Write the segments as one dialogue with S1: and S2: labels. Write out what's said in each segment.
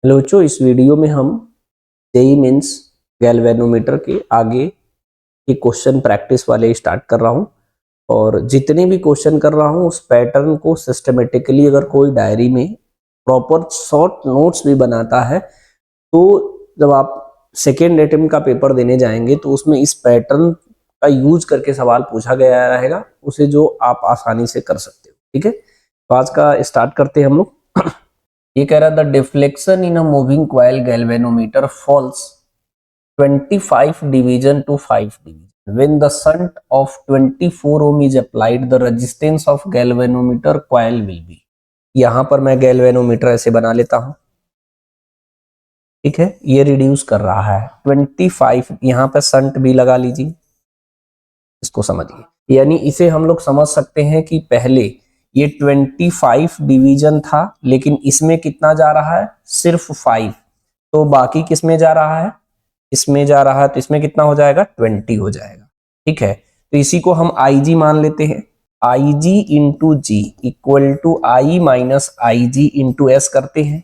S1: Hello बच्चों, इस video में हम जेईई मेंस गैल्वेनोमीटर के आगे के क्वेश्चन प्रैक्टिस वाले स्टार्ट कर रहा हूं। और जितने भी क्वेश्चन कर रहा हूं उस पैटर्न को सिस्टमेटिकली अगर कोई डायरी में प्रॉपर शॉर्ट नोट्स भी बनाता है तो जब आप सेकेंड अटेम्प्ट का पेपर देने जाएंगे तो उसमें इस पैटर्न का यूज करके सवाल पूछा गया रहेगा, उसे जो आप आसानी से कर सकते हो। ठीक है, तो आज का स्टार्ट करते हैं हम लोग। ये कह रहा था deflection in a moving coil galvanometer falls 25 division to 5 division when the shunt of 24 ohm is applied the resistance of galvanometer coil will be। यहां पर मैं गैल्वेनोमीटर ऐसे बना लेता हूं, ठीक है। ये रिड्यूस कर रहा है 25, यहां पर शंट भी लगा लीजिए, इसको समझिए। यानी इसे हम लोग समझ सकते हैं कि पहले ये 25 डिवीजन था लेकिन इसमें कितना जा रहा है, सिर्फ 5। तो बाकी किस में जा रहा है, इसमें जा रहा है, तो इसमें कितना हो जाएगा, 20 हो जाएगा। ठीक है, तो इसी को हम IG मान लेते हैं। IG into G equal to I minus I G into S करते हैं।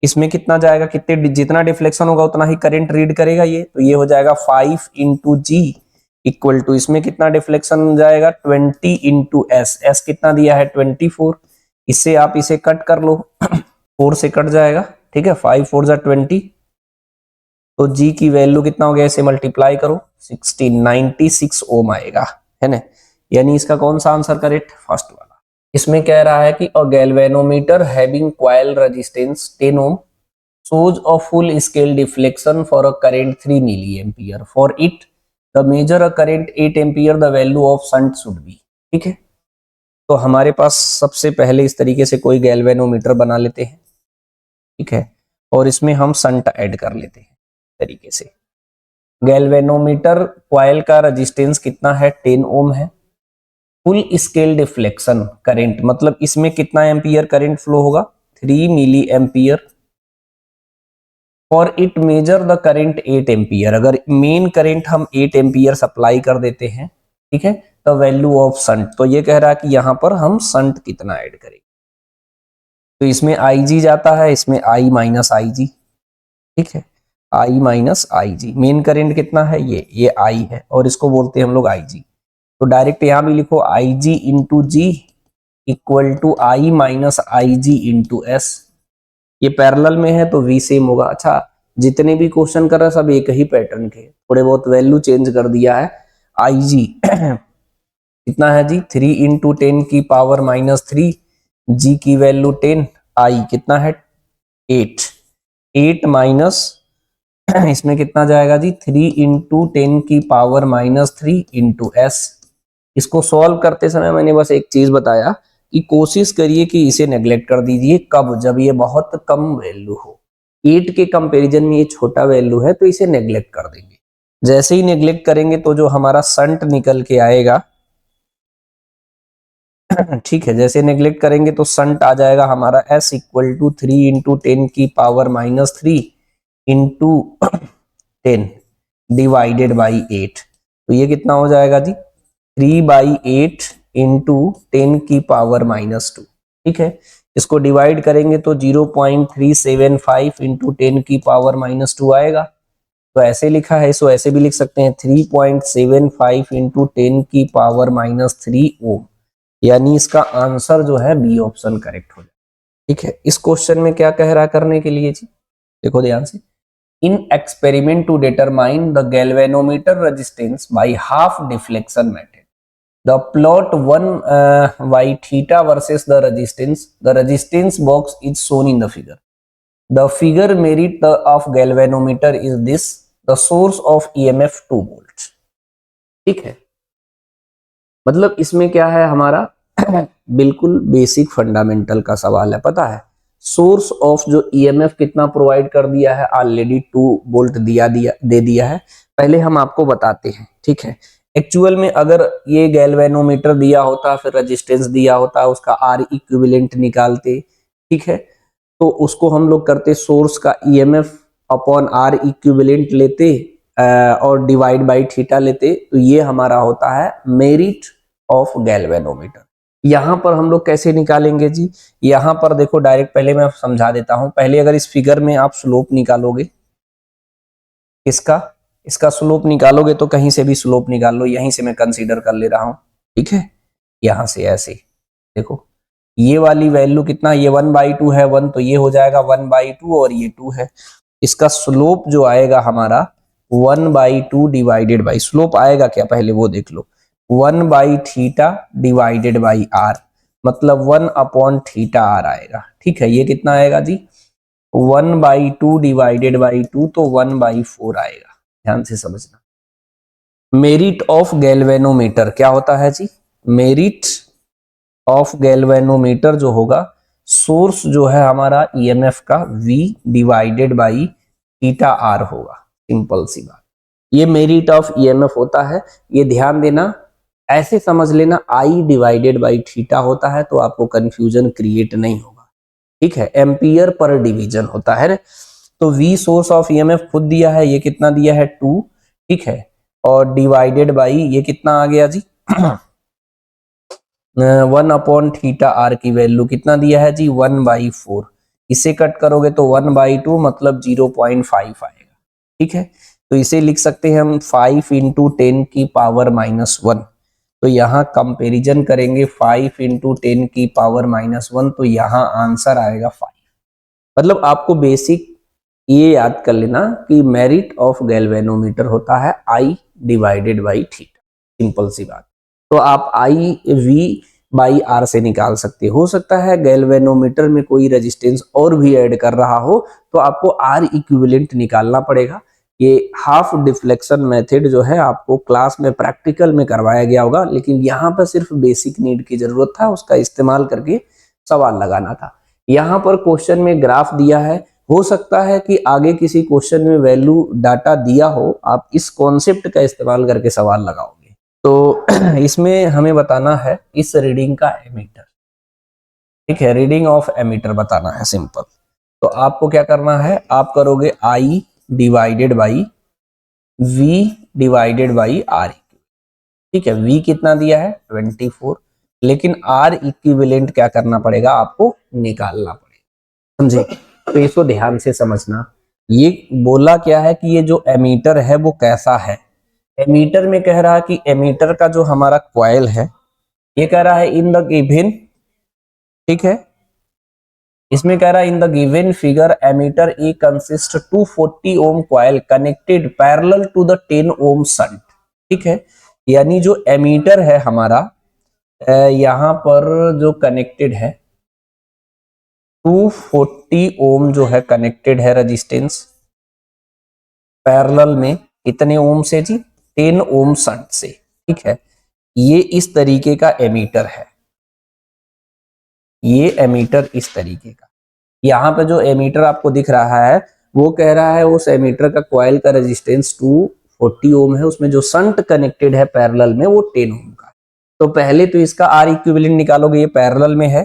S1: इसमें कितना जाएगा, कितने जितना डिफ्लेक्शन होगा उतना ही करंट रीड करेगा ये, तो ये हो जाएगा 5 इंटू जी इक्वल टू इसमें कितना डिफ्लेक्शन जाएगा 20 इंटू एस। एस कितना दिया है 24, इससे आप इसे कट कर लो 4 से कट जाएगा। ठीक है, 5 4 जा 20, तो जी की वैल्यू कितना हो गया, इसे मल्टीप्लाई करो 96 ओम आएगा, है ना। यानी इसका कौन सा आंसर करेक्ट, फर्स्ट वाला। इसमें कह रहा है कि a galvanometer having coil resistance 10 ohm shows a full scale deflection for a current 3 milliampere for it the measure a current 8 ampere the value of shunt should be। ठीक है, तो हमारे पास सबसे पहले इस तरीके से कोई गैल्वेनोमीटर बना लेते हैं, ठीक है, और इसमें हम शंट ऐड कर लेते हैं तरीके से। गैल्वेनोमीटर कॉइल का रेजिस्टेंस कितना है, 10 ओम है। फुल स्केल डिफ्लेक्शन करंट मतलब इसमें कितना एम्पियर करंट फ्लो होगा, 3 मिली एम्पियर। और it measure the current 8 ampere, अगर मेन करंट हम 8 एम्पियर सप्लाई कर देते हैं, ठीक है, द वैल्यू ऑफ शंट। तो ये कह रहा है कि यहां पर हम शंट कितना ऐड करेंगे, तो इसमें IG जाता है, इसमें I माइनस आई जी। ठीक है, I minus I G, main current कितना है, ये I है और इसको बोलते हैं हम लोग IG। तो डायरेक्ट यहां भी लिखो IG into G equal to I minus I G into S. ये पैरेलल में है तो V सेम होगा। अच्छा, जितने भी क्वेश्चन कर रहा है सब एक ही पैटर्न के, थोड़े बहुत वैल्यू चेंज कर दिया है। IG कितना है जी, 3 इंटू 10 की पावर माइनस 3, जी की वैल्यू 10, I कितना है 8, 8 माइनस इसमें कितना जाएगा जी, 3 इंटू 10 की पावर माइनस 3 इंटू एस। इसको सॉल्व करते समय मैंने बस एक चीज बताया कि कोशिश करिए कि इसे नेग्लेक्ट कर दीजिए, कब, जब ये बहुत कम वैल्यू हो। 8 के कंपैरिजन में ये छोटा वैल्यू है तो इसे नेग्लेक्ट कर देंगे। जैसे ही नेग्लेक्ट करेंगे तो जो हमारा शंट निकल के आएगा ठीक है, जैसे नेग्लेक्ट करेंगे तो शंट आ जाएगा हमारा S इक्वल टू 3 इंटू 10 की power minus 3 into 10 divided by 8। तो ये कितना हो जाएगा जी, 3/8 इंटू 10 की पावर माइनस 2। ठीक है, इसको डिवाइड करेंगे तो 0.375 इंटू 10 की पावर माइनस 2 आएगा। तो ऐसे लिखा है, इसको ऐसे भी लिख सकते हैं 3.75 इंटू 10 की पावर माइनस 3 ओम। यानी इसका आंसर जो है बी ऑप्शन करेक्ट हो जाए। ठीक है, इस क्वेश्चन में क्या कह रहा है करने के लिए जी, देखो ध्यान से। In experiment to determine the galvanometer resistance by half deflection method, the plot 1 by theta versus the resistance box is shown in the figure. The figure merit of galvanometer is this, the source of EMF 2 volts। ठीक है, मतलब इसमें क्या है हमारा बिल्कुल basic fundamental का सवाल है, पता है। सोर्स ऑफ जो ईएमएफ कितना प्रोवाइड कर दिया है, ऑलरेडी 2 वोल्ट दे दिया है। पहले हम आपको बताते हैं, ठीक है। एक्चुअल में अगर ये गैल्वेनोमीटर दिया होता, फिर रेजिस्टेंस दिया होता, उसका आर इक्विवेलेंट निकालते, ठीक है, तो उसको हम लोग करते सोर्स का ईएमएफ अपॉन आर इक्विवेलेंट लेते और डिवाइड बाई थीटा लेते, तो ये हमारा होता है मेरिट ऑफ गैल्वेनोमीटर। यहां पर हम लोग कैसे निकालेंगे जी, यहां पर देखो डायरेक्ट पहले मैं समझा देता हूं। पहले अगर इस फिगर में आप स्लोप निकालोगे, इसका इसका स्लोप निकालोगे तो कहीं से भी स्लोप निकाल लो, यहीं से मैं कंसीडर कर ले रहा हूं, ठीक है। यहां से ऐसे देखो, ये वाली वैल्यू कितना, ये 1/2 है, 1 तो ये हो जाएगा 1/2 और ये 2 है। इसका स्लोप जो आएगा हमारा 1/2 डिवाइडेड बाई, स्लोप आएगा क्या पहले वो देख लो, 1/θ डिवाइडेड बाई r, मतलब 1/θr आएगा, ठीक है। ये कितना आएगा जी, 1/2 डिवाइडेड बाई 2 तो 1/4 आएगा। ध्यान से समझना। मेरिट ऑफ गैल्वेनोमीटर क्या होता है जी, मेरिट ऑफ गैल्वेनोमीटर जो होगा, सोर्स जो है हमारा ईएमएफ का V divided by theta R होगा, सिंपल सी बात। ये मेरिट ऑफ ईएमएफ होता है, ये ध्यान देना, ऐसे समझ लेना I डिवाइडेड बाई थीटा होता है तो आपको कंफ्यूजन क्रिएट नहीं होगा, ठीक है। एम्पियर पर डिवीजन होता है ना। तो V सोर्स ऑफ ईएमएफ खुद दिया है, ये कितना दिया है 2, ठीक है, और डिवाइडेड बाई ये कितना आ गया जी 1/θr की वैल्यू कितना दिया है जी 1/4। इसे कट करोगे तो 1/2 मतलब 0.5 आएगा, ठीक है। तो इसे लिख सकते हैं हम 5 इंटू 10 की पावर -1। तो यहाँ कंपेरिजन करेंगे 5 इंटू 10 की पावर -1, तो यहाँ आंसर आएगा 5। मतलब आपको बेसिक ये याद कर लेना कि मेरिट ऑफ गैल्वेनोमीटर होता है I divided by theta, simple सी बात। तो आप IV/R से निकाल सकते हो सकता है गैल्वेनोमीटर में कोई रेजिस्टेंस और भी ऐड कर रहा हो तो आपको R इक्विवेलेंट निकालना पड़ेगा। ये हाफ डिफ्लेक्शन मेथड जो है आपको क्लास में प्रैक्टिकल में करवाया गया होगा, लेकिन यहाँ पर सिर्फ बेसिक नीड की जरूरत था, उसका इस्तेमाल करके सवाल लगाना था। यहाँ पर क्वेश्चन में ग्राफ दिया है, हो सकता है कि आगे किसी क्वेश्चन में वैल्यू डाटा दिया हो, आप इस कॉन्सेप्ट का इस्तेमाल करके सवाल लगाओगे। तो इसमें हमें बताना है इस रीडिंग का एमीटर, ठीक है, रीडिंग ऑफ एमीटर बताना है, सिंपल। तो आपको क्या करना है, आप करोगे I divided by V divided by R, ठीक है। V कितना दिया है 24, लेकिन R इक्विवेलेंट क्या करना पड़ेगा, आपको निकालना पड़ेगा, समझे। तो इसको ध्यान से समझना। ये बोला क्या है कि ये जो एमीटर है वो कैसा है, एमीटर में कह रहा है कि एमीटर का जो हमारा कॉइल है, ये कह रहा है इन द गिवन, ठीक है, इसमें कह रहा है in the given figure ammeter A consist 240 ohm coil connected parallel to the 10 ohm shunt, ठीक है। यानी जो एमीटर है हमारा यहाँ पर जो कनेक्टेड है 240 ओम जो है कनेक्टेड है रेजिस्टेंस पैरेलल में, इतने ओम से जी 10 ओम शंट से, ठीक है। ये इस तरीके का एमीटर है, ये एमीटर इस तरीके का। यहाँ पे जो एमीटर आपको दिख रहा है वो कह रहा है उस एमीटर का कॉइल का रेजिस्टेंस 240 ओम है, उसमें जो शंट कनेक्टेड है पैरेलल में वो 10 ओम का। तो पहले तो इसका आर इक्विवेलेंट निकालोगे, ये पैरेलल में है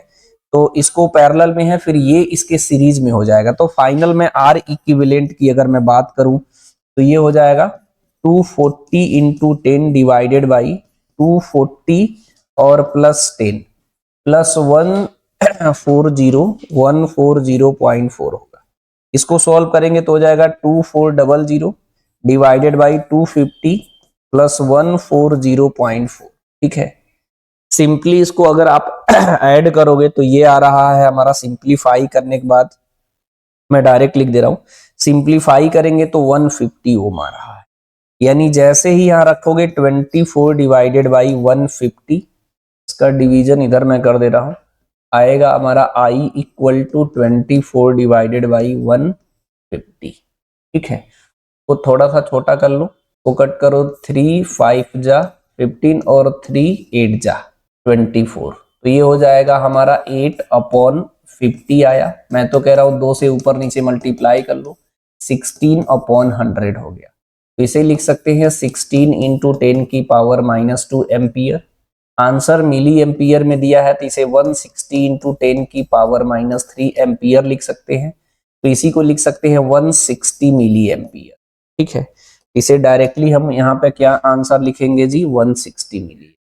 S1: तो इसको पैरेलल में है, फिर ये इसके सीरीज में हो जाएगा। तो फाइनल में आर इक्विवेलेंट की अगर मैं बात करूं तो ये हो जाएगा 240 इंटू 10 डिवाइडेड बाई 240 और प्लस 10 प्लस 140.4 होगा। इसको सॉल्व करेंगे तो हो जाएगा 2400 डिवाइडेड बाई 250 प्लस 140.4, ठीक है। सिंपली इसको अगर आप ऐड करोगे तो ये आ रहा है हमारा, सिंपलीफाई करने के बाद मैं डायरेक्ट लिख दे रहा हूं, सिंपलीफाई करेंगे तो 150 ओम आ रहा है। यानी जैसे ही यहां रखोगे 24 डिवाइडेड बाई 150, इसका डिवीजन इधर मैं कर दे रहा हूं, आएगा हमारा I equal to 24 divided by 150, ठीक है। तो थोड़ा सा छोटा कर लो, तो कट करो 3 5 जा 15 और 3 8 जा 24, तो ये हो जाएगा हमारा 8/50 आया। मैं तो कह रहा हूं 2 से ऊपर नीचे मल्टीप्लाई कर लो, 16/100 हो गया। तो इसे लिख सकते हैं 16 इंटू 10 की power -2 ampere. Answer milli ampere में दिया है तो इसे 160 इंटू 10 की पावर -3 एम्पियर लिख सकते हैं। तो इसी को लिख सकते हैं 160 मिली एम्पियर, ठीक है। इसे डायरेक्टली हम यहाँ पे क्या आंसर लिखेंगे जी 160 मिली।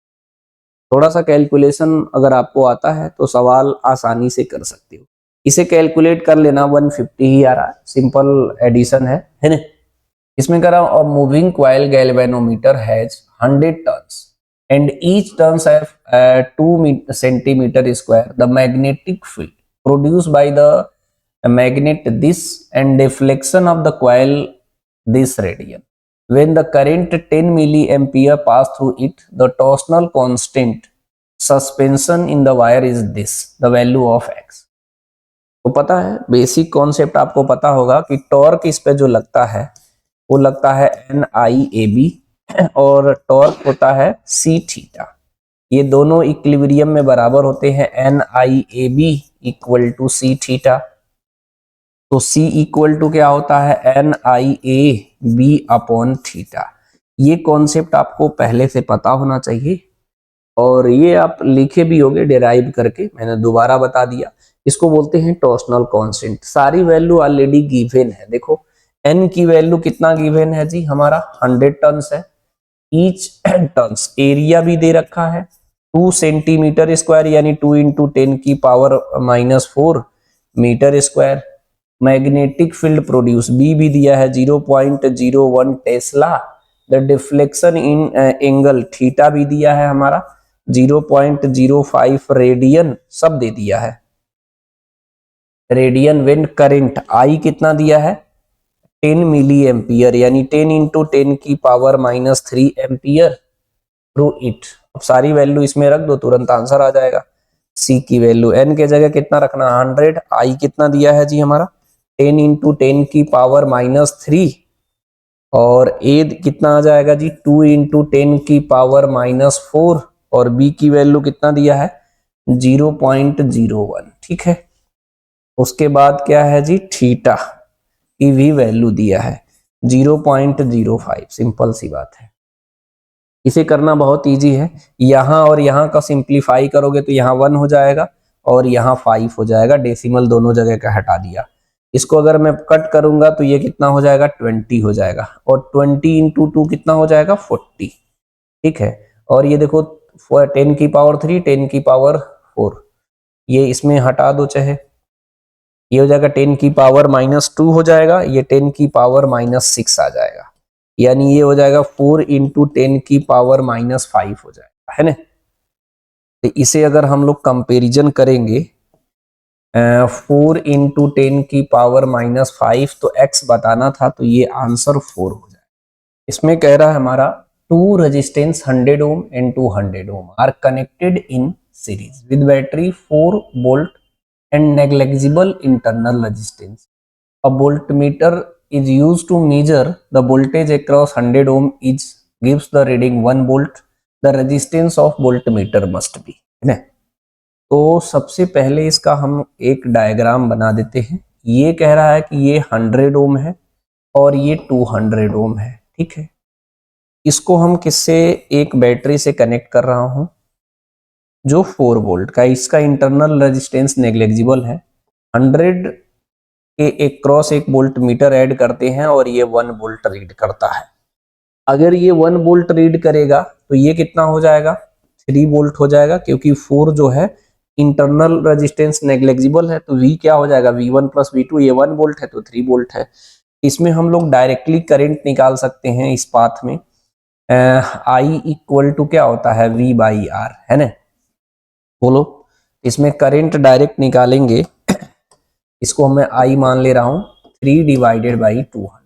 S1: थोड़ा सा कैलकुलेशन अगर आपको आता है तो सवाल आसानी से कर सकते हो। इसे कैलकुलेट कर लेना, 150 ही आ रहा है, सिंपल एडिशन है ना। इसमें कह रहा हूं, अ moving coil galvanometer has 100 turns and each turns have 2 centimetre square. The magnetic field produced by the magnet this and deflection of the coil this radian. When the current 10 milliampere pass through it, the torsional constant suspension in the wire is this, the value of x. तो पता है, basic concept आपको पता होगा कि torque इस पे जो लगता है वो लगता है एन आई ए बी और टॉर्क होता है सी थीटा। ये दोनों इक्विलिब्रियम में बराबर होते हैं, N I A B equal to C theta. तो C इक्वल टू क्या होता है, N I A B upon theta. ये कॉन्सेप्ट आपको पहले से पता होना चाहिए और ये आप लिखे भी होंगे डिराइव करके, मैंने दोबारा बता दिया। इसको बोलते हैं टॉर्सनल कांस्टेंट। सारी वैल्यू ऑलरेडी गिवन है। देखो n की वैल्यू कितना गिवन है जी, हमारा 100 टन्स है। ईच टन्स एरिया भी दे रखा है 2 सेंटीमीटर स्क्वायर, यानी 2 इंटू 10 की power -4 metre square. Magnetic field produce B भी दिया है 0.01 tesla. The deflection in angle theta भी दिया है हमारा 0.05 रेडियन, सब दे दिया है। रेडियन व्हेन करंट आई कितना दिया है 10 मिली एम्पियर, यानी 10 इंटू 10 की पावर -3 एम्पियर थ्रू इट। अब सारी वैल्यू इसमें रख दो, तुरंत आंसर आ जाएगा। सी की वैल्यू एन के जगह कितना रखना 100, आई कितना दिया है जी हमारा 10 इंटू 10 की पावर -3 और ए कितना आ जाएगा जी 2 इंटू 10 की पावर -4 और बी की वैल्यू कितना दिया है 0.01। ठीक है, उसके बाद क्या है जी थीटा की भी वैल्यू दिया है 0.05। सिंपल सी बात है, इसे करना बहुत इजी है। यहां और यहां का सिंप्लीफाई करोगे तो यहाँ 1 हो जाएगा और यहाँ 5 हो जाएगा, डेसिमल दोनों जगह का हटा दिया। इसको अगर मैं कट करूंगा तो ये कितना हो जाएगा 20 हो जाएगा और 20 इंटू 2 कितना हो जाएगा 40। ठीक है, और ये देखो 10 की पावर 3 10 की पावर 4, ये इसमें हटा दो चाहे, ये हो जाएगा 10 की पावर -2 हो जाएगा, ये 10 की पावर -6 आ जाएगा, यानी ये हो जाएगा 4 इंटू 10 की पावर -5 हो जाएगा, है ना। तो इसे अगर हम लोग कंपेरिजन करेंगे 4 इंटू 10 की पावर -5 तो x बताना था, तो ये आंसर 4 हो जाएगा। इसमें कह रहा है हमारा 2 resistance 100 ohm and 200 ohm are connected in series with battery 4 volt and negligible internal resistance. A voltmeter is used to measure the voltage across 100 ohm is gives the reading 1 volt. The resistance of voltmeter must be, है ना। तो सबसे पहले इसका हम एक diagram बना देते हैं। ये कह रहा है कि ये 100 ओम है और ये 200 ओम है। ठीक है, इसको हम किससे, एक बैटरी से कनेक्ट कर रहा हूं जो 4 वोल्ट का, इसका इंटरनल रेजिस्टेंस नेग्लिजिबल है। 100 के एक क्रॉस एक वोल्ट मीटर ऐड करते हैं और ये 1 वोल्ट रीड करता है। अगर ये 1 वोल्ट रीड करेगा तो ये कितना हो जाएगा 3 वोल्ट हो जाएगा, क्योंकि 4 जो है इंटरनल रेजिस्टेंस नेग्लिजिबल है, तो V क्या हो जाएगा V1 प्लस V2, ये 1 वोल्ट है तो 3 वोल्ट है। इसमें हम लोग डायरेक्टली करंट निकाल सकते हैं इस पाथ में। I इक्वल टू क्या होता है V/R, है ना। बोलो, इसमें करंट डायरेक्ट निकालेंगे, इसको मैं I मान ले रहा हूं 3 डिवाइडेड बाई 200।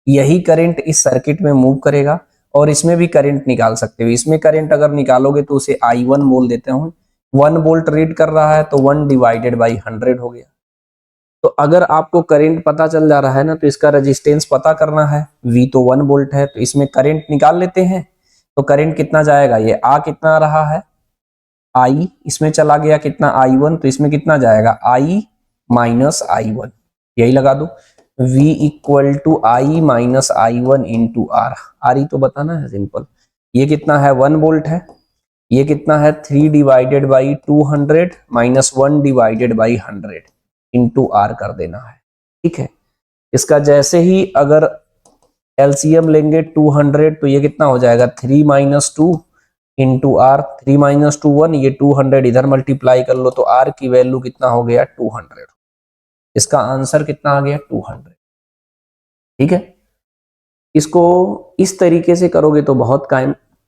S1: यही करंट इस सर्किट में मूव करेगा और इसमें भी करंट निकाल सकते हो। इसमें करंट अगर निकालोगे तो उसे I1 बोल देते हूं। 1 वोल्ट रीड कर रहा है तो 1 डिवाइडेड बाई 100 हो गया। तो अगर आपको करंट पता चल जा रहा है ना, तो इसका रेजिस्टेंस पता करना है। V तो 1 वोल्ट है, तो इसमें करंट निकाल लेते हैं। तो करंट कितना जाएगा, ये आ कितना रहा है I, इसमें चला गया कितना I1, तो इसमें कितना जाएगा I माइनस I1, यही लगा दो। V equal to I minus I1 into R। R तो बताना है सिंपल। ये कितना है 1 वोल्ट है, ये कितना है 3 divided by 200 minus 1 divided by 100 into R कर देना है। ठीक है, इसका जैसे ही अगर एलसीएम लेंगे 200 तो ये कितना हो जाएगा 3 माइनस 2 इंटू आर, 3 - 2 1, ये 200 इधर मल्टीप्लाई कर लो तो आर की वैल्यू कितना हो गया 200। इसका आंसर कितना आ गया 200। ठीक है, इसको इस तरीके से करोगे तो बहुत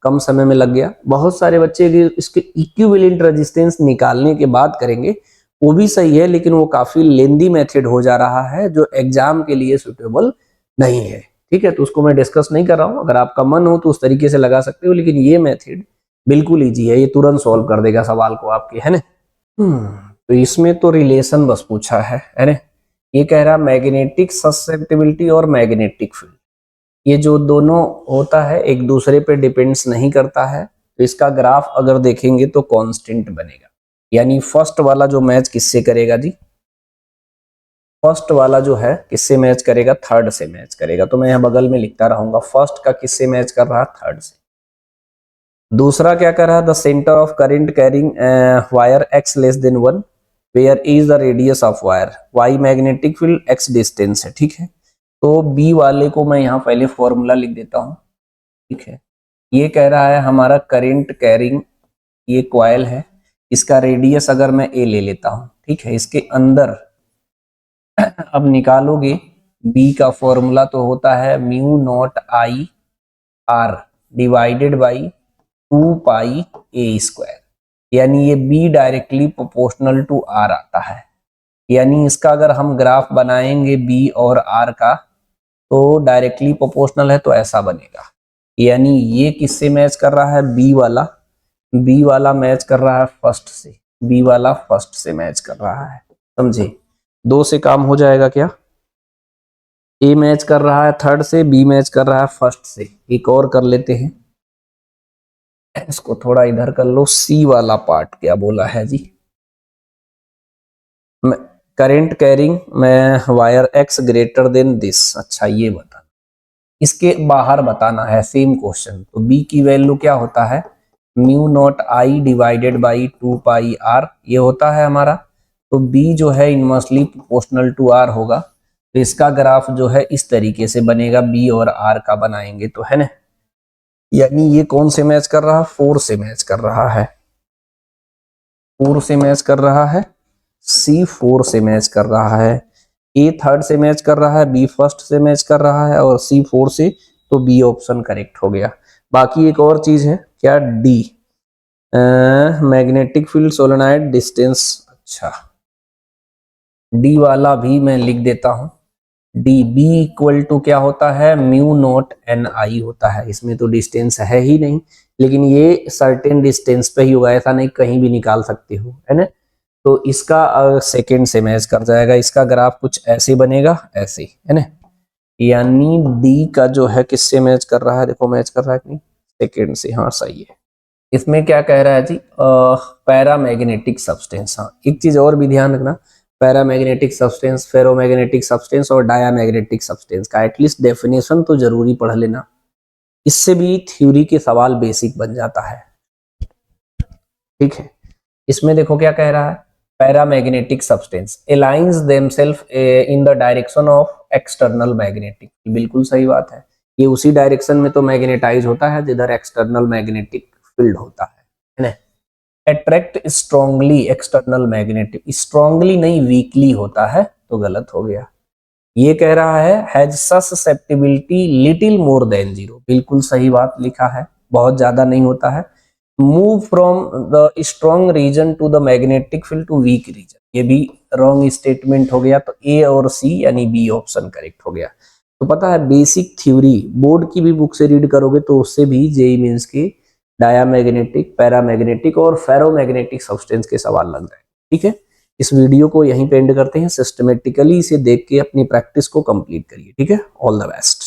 S1: कम समय में लग गया। बहुत सारे बच्चे इसके इक्विवेलेंट रेजिस्टेंस निकालने के बाद करेंगे, वो भी सही है, लेकिन वो काफी लेंदी मेथड हो जा रहा है जो एग्जाम के लिए सुटेबल नहीं है। ठीक है, तो उसको मैं डिस्कस नहीं कर रहा हूं। अगर आपका मन हो तो उस तरीके से लगा सकते हो, लेकिन ये मेथड बिल्कुल ईजी है, ये तुरंत सॉल्व कर देगा सवाल को आपके, है ना। तो इसमें तो रिलेशन बस पूछा है ना। ये कह रहा मैग्नेटिक ससेप्टिबिलिटी और मैग्नेटिक फील्ड, ये जो दोनों होता है एक दूसरे पे डिपेंड्स नहीं करता है। तो इसका ग्राफ अगर देखेंगे तो कांस्टेंट बनेगा, यानी फर्स्ट वाला जो मैच किससे करेगा जी, फर्स्ट वाला जो है किससे मैच करेगा, थर्ड से मैच करेगा। तो मैं यहाँ बगल में लिखता रहूंगा, फर्स्ट का किससे मैच कर रहा, थर्ड से। दूसरा क्या कर रहा, the centre of current carrying wire x less than 1 where is the radius of wire, y magnetic field, x distance है। ठीक है, तो बी वाले को मैं यहाँ पहले फॉर्मूला लिख देता हूँ। ठीक है, ये कह रहा है हमारा करंट कैरिंग, ये कॉइल है, इसका रेडियस अगर मैं ए ले लेता हूँ। ठीक है, इसके अंदर अब निकालोगे बी का फॉर्मूला तो होता है mu not I R divided by 2 pi A square, यानी ये B directly proportional to R आता है। यानी इसका अगर हम ग्राफ बनाएंगे बी और आर का तो डायरेक्टली प्रोपोर्शनल है, तो ऐसा बनेगा। यानी ये किससे मैच कर रहा है, बी वाला मैच कर रहा है फर्स्ट से, बी वाला फर्स्ट से मैच कर रहा है। समझे, 2 से काम हो जाएगा क्या, ए मैच कर रहा है थर्ड से, बी मैच कर रहा है फर्स्ट से। एक और कर लेते हैं, इसको थोड़ा इधर कर लो, सी वाला पार्ट क्या बोला है जी, करंट कैरिंग में wire X greater than this. अच्छा, ये बताना, इसके बाहर बताना है सेम क्वेश्चन। तो बी की वैल्यू क्या होता है, mu not I divided by 2 pi R, ये होता है हमारा। तो बी जो है इनवर्सली प्रोपोर्शनल टू आर होगा, तो इसका ग्राफ जो है इस तरीके से बनेगा, बी और आर का बनाएंगे तो, है ना। यानी ये कौन से मैच कर रहा है, 4 से मैच कर रहा है, 4 से मैच कर रहा है, सी 4 से मैच कर रहा है, ए थर्ड से मैच कर रहा है, बी फर्स्ट से मैच कर रहा है और सी 4 से, तो बी ऑप्शन करेक्ट हो गया। बाकी एक और चीज है क्या, D magnetic field solenoid distance. अच्छा, डी वाला भी मैं लिख देता हूं, डी बी इक्वल टू क्या होता है, म्यू नॉट एन आई होता है। इसमें तो डिस्टेंस है ही नहीं, लेकिन ये सर्टेन डिस्टेंस पे ही होगा, ऐसा नहीं कहीं भी निकाल सकते हो, है ना। तो इसका सेकंड से मैच कर जाएगा, इसका ग्राफ कुछ ऐसे बनेगा, ऐसे, है ना। यानी डी का जो है किससे मैच कर रहा है, देखो मैच कर रहा है कि नहीं, सेकंड से। हाँ सही है। इसमें क्या कह रहा है जी, पैरामैग्नेटिक सब्सटेंस। हाँ, एक चीज और भी ध्यान रखना, पैरामैग्नेटिक सब्सटेंस, फेरोमैग्नेटिक सब्सटेंस और डायामैग्नेटिक सब्सटेंस का एटलीस्ट डेफिनेशन तो जरूरी पढ़ लेना, इससे भी थ्योरी के सवाल बेसिक बन जाता है। ठीक है, इसमें देखो क्या कह रहा है, paramagnetic substance aligns themselves in the direction of external magnetic, बिल्कुल सही बात है। ये उसी डायरेक्शन में तो मैग्नेटाइज होता है जिधर एक्सटर्नल मैग्नेटिक फील्ड होता है ना। Attract strongly external magnetic, strongly नहीं वीकली होता है, तो गलत हो गया। ये कह रहा है has susceptibility little more than 0, बिल्कुल सही बात लिखा है, बहुत ज्यादा नहीं होता है। Move from the strong region to the magnetic field to weak region, ये भी रॉन्ग स्टेटमेंट हो गया। तो ए और सी यानी बी ऑप्शन करेक्ट हो गया। तो पता है बेसिक थ्योरी बोर्ड की भी बुक से रीड करोगे तो उससे भी जेईई मेंस के डायामैग्नेटिक, पैरामैग्नेटिक और फेरोमैग्नेटिक सब्सटेंस के सवाल लग जाए। ठीक है, इस वीडियो को यहीं पे एंड करते हैं। सिस्टमेटिकली इसे देख के अपनी प्रैक्टिस को कंप्लीट करिए। ठीक है, ऑल द बेस्ट।